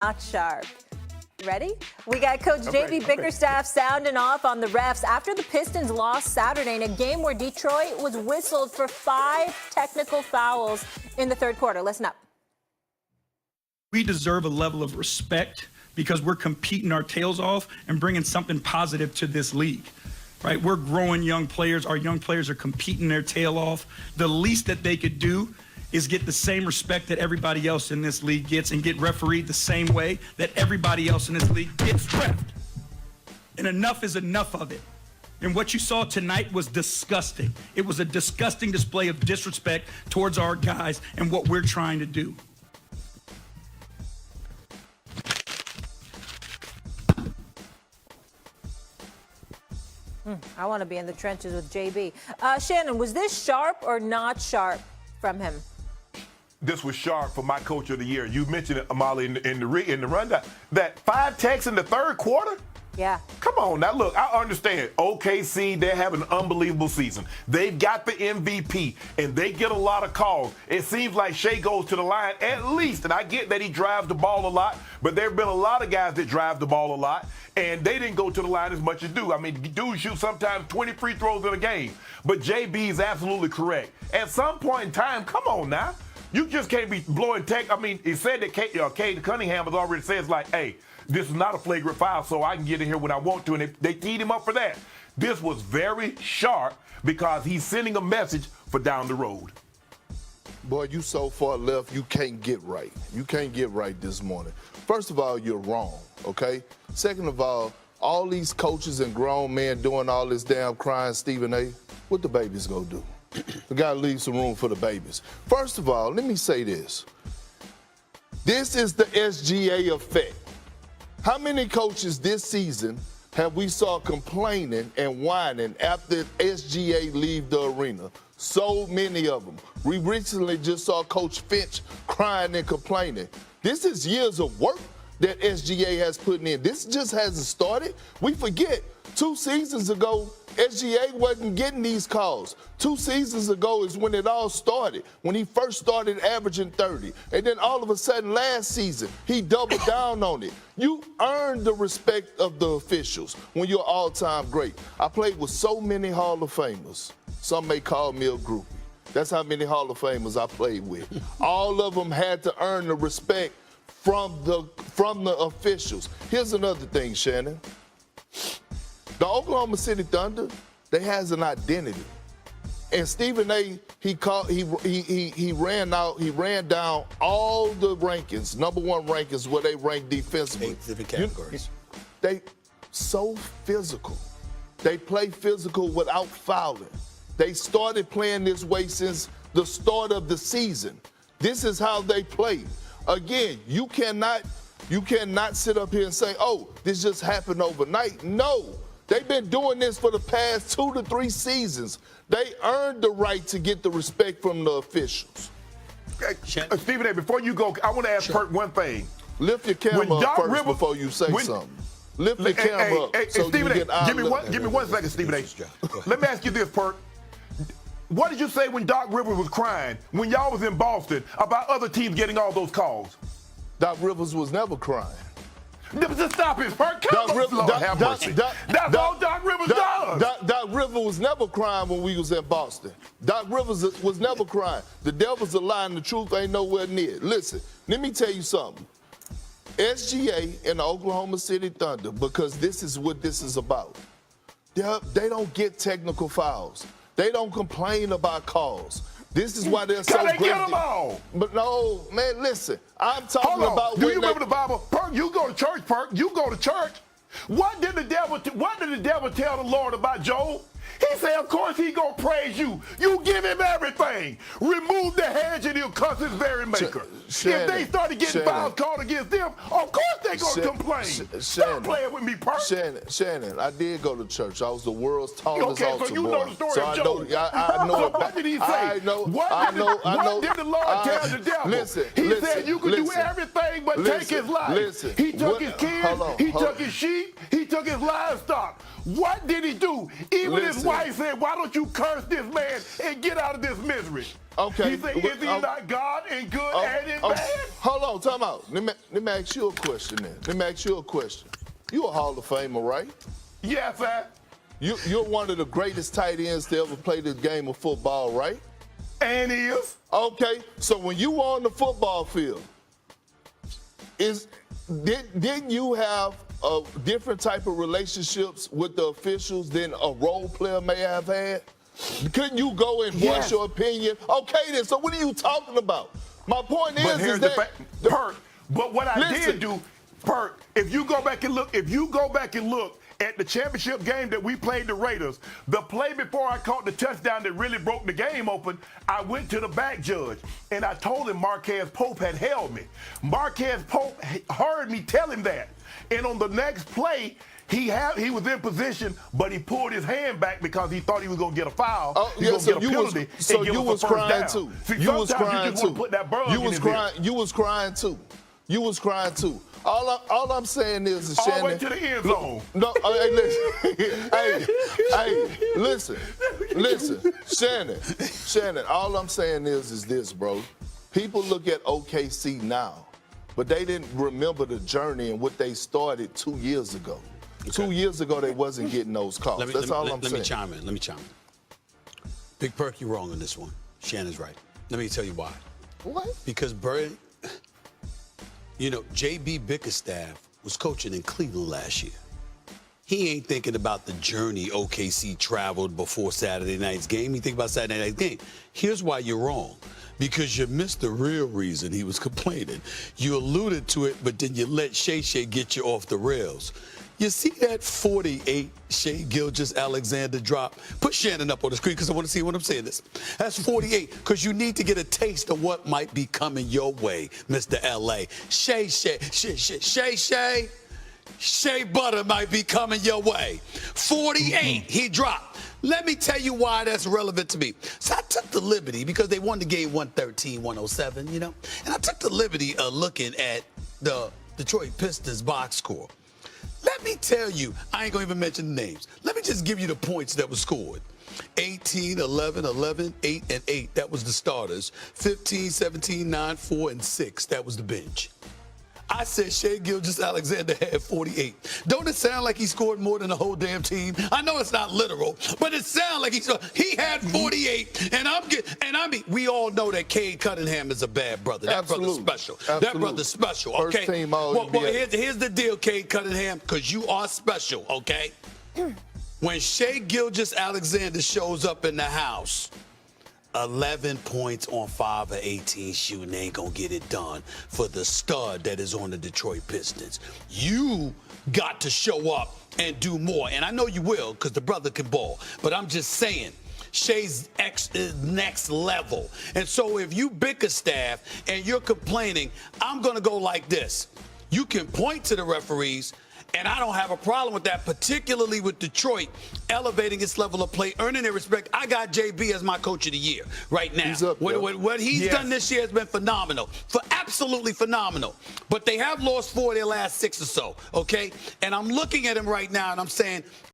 Not Sharpe. Ready? We got Coach JB Bickerstaff sounding off on the refs after the Pistons lost Saturday in a game where Detroit was whistled for 5 technical fouls in the third quarter. Listen up. We deserve a level of respect because we're competing our tails off and bringing something positive to this league. Right? We're growing young players. Our young players are competing their tail off. The least that they could do is get the same respect that everybody else in this league gets and get refereed the same way that everybody else in this league gets reffed. And enough is enough of it. And what you saw tonight was disgusting. It was a disgusting display of disrespect towards our guys and what we're trying to do. I want to be in the trenches with JB. Shannon, was this Sharpe or not Sharpe from him? This was Sharpe for my coach of the year. You mentioned it, Amali, in the rundown. That 5 techs in the third quarter? Yeah. Come on now, look, I understand. OKC, they have an unbelievable season. They've got the MVP, and they get a lot of calls. It seems like Shea goes to the line at least, and I get that he drives the ball a lot, but there have been a lot of guys that drive the ball a lot, and they didn't go to the line as much as do. I mean, dudes shoot sometimes 20 free throws in a game. But JB is absolutely correct. At some point in time, come on now. You just can't be blowing tech. I mean, it said that Cade Cunningham has already said, it's like, hey, this is not a flagrant foul, so I can get in here when I want to, and they teed him up for that. This was very sharp because he's sending a message for down the road. Boy, you so far left, you can't get right. You can't get right this morning. First of all, you're wrong, okay? Second of all these coaches and grown men doing all this damn crying, Stephen A., what the babies gonna do? We gotta leave some room for the babies. First of all, let me say this. This is the SGA effect. How many coaches this season have we saw complaining and whining after SGA leave the arena? So many of them. We recently just saw Coach Finch crying and complaining. This is years of work that SGA has put in. This just hasn't started. We forget 2 seasons ago, SGA wasn't getting these calls. 2 seasons ago is when it all started, when he first started averaging 30. And then all of a sudden last season, he doubled down on it. You earned the respect of the officials when you're all-time great. I played with so many Hall of Famers. Some may call me a groupie. That's how many Hall of Famers I played with. All of them had to earn the respect from the officials. Here's another thing, Shannon. The Oklahoma City Thunder, they has an identity. And Stephen A., he ran down all the rankings, number 1 rankings where they rank defensively. 8 different categories. They so physical. They play physical without fouling. They started playing this way since the start of the season. This is how they play. Again, you cannot sit up here and say, oh, this just happened overnight. No. They've been doing this for the past 2 to 3 seasons. They earned the right to get the respect from the officials. Stephen A., before you go, I want to ask Perk one thing. Lift your camera up first before you say something. Lift your camera up so Stephen you A., get give me one second, Stephen A. Let me ask you this, Perk. What did you say when Doc Rivers was crying when y'all was in Boston about other teams getting all those calls? Doc Rivers was never crying. Just stop it, Perk. Come on, Lord have mercy. That's all Doc Rivers does. Doc Rivers was never crying when we was in Boston. Doc Rivers was never crying. The devil's a lie and the truth ain't nowhere near. Listen, let me tell you something. SGA and the Oklahoma City Thunder, because this is what this is about, they don't get technical fouls. They don't complain about calls. This is why they're so great. They get them all. But no, man, listen. I'm talking about. Do you remember the Bible? Perk, you go to church, Perk. You go to church. What did the devil tell the Lord about Job? He said, of course he gonna praise you. You give him everything. Remove the hedge and he'll cuss his very maker. Shannon, if they started getting fouls called against them, of course they're gonna complain. Stop playing with me, Perk. Shannon, I did go to church. I was the world's tallest altar boy. Okay, so you know the story of Job. I know so what did he say? What did the Lord tell the devil? He said you could do everything but take his life. He took his kids, he took his sheep, he took his livestock. What did he do? Even his wife Brian said, why don't you curse this man and get out of this misery? Okay. He said, is he not God and good and in bad? Hold on, time out. Let me ask you a question then. Let me ask you a question. You a Hall of Famer, right? Yes, sir. You're one of the greatest tight ends to ever play this game of football, right? And he is. Okay, so when you were on the football field, didn't you have a different type of relationships with the officials than a role player may have had? Couldn't you go and voice your opinion? Okay, then. So what are you talking about? My point is that Perk. But what I did do, Perk, if you go back and look at the championship game that we played the Raiders, the play before I caught the touchdown that really broke the game open, I went to the back judge and I told him Marquez Pope had held me. Marquez Pope heard me tell him that, and on the next play, he was in position, but he pulled his hand back because he thought he was going to get a foul. You was crying too. You was crying too. You was crying too. You was crying too. All I'm saying is Shannon. All the way to the end zone. No, hey, listen. Shannon, all I'm saying is this, bro. People look at OKC now, but they didn't remember the journey and what they started 2 years ago. Okay. 2 years ago, they wasn't getting those calls. That's all I'm saying. Let me chime in. Big Perk, you're wrong on this one. Shannon's right. Let me tell you why. What? Because J.B. Bickerstaff was coaching in Cleveland last year. He ain't thinking about the journey OKC traveled before Saturday night's game. He think about Saturday night's game. Here's why you're wrong. Because you missed the real reason he was complaining. You alluded to it, but then you let Shay get you off the rails. You see that 48 Shai Gilgeous-Alexander drop? Put Shannon up on the screen because I want to see what I'm saying this. That's 48 because you need to get a taste of what might be coming your way, Mr. L.A. Shea Butter might be coming your way. 48 he dropped. Let me tell you why that's relevant to me. So I took the liberty, because they won the game 113-107, and I took the liberty of looking at the Detroit Pistons box score. Let me tell you, I ain't going to even mention the names. Let me just give you the points that were scored. 18, 11, 11, 8, and 8. That was the starters. 15, 17, 9, 4, and 6. That was the bench. I said Shai Gilgeous-Alexander had 48. Don't it sound like he scored more than the whole damn team? I know it's not literal, but it sounds like he had 48. And we all know that Cade Cunningham is a bad brother. That brother's special. Absolutely. That brother's special, okay? First team here's the deal, Cade Cunningham, because you are special, okay? When Shai Gilgeous-Alexander shows up in the house, 11 points on 5 of 18 shooting ain't gonna get it done for the stud that is on the Detroit Pistons. You got to show up and do more, and I know you will because the brother can ball, but I'm just saying Shai's next level. And so if you Bickerstaff and you're complaining, I'm gonna go like this. You can point to the referees, and I don't have a problem with that, particularly with Detroit elevating its level of play, earning their respect. I got JB as my coach of the year right now. He's up there. What he's done this year has been phenomenal, absolutely phenomenal. But they have lost 4 of their last 6 or so, okay? And I'm looking at him right now, and I'm saying,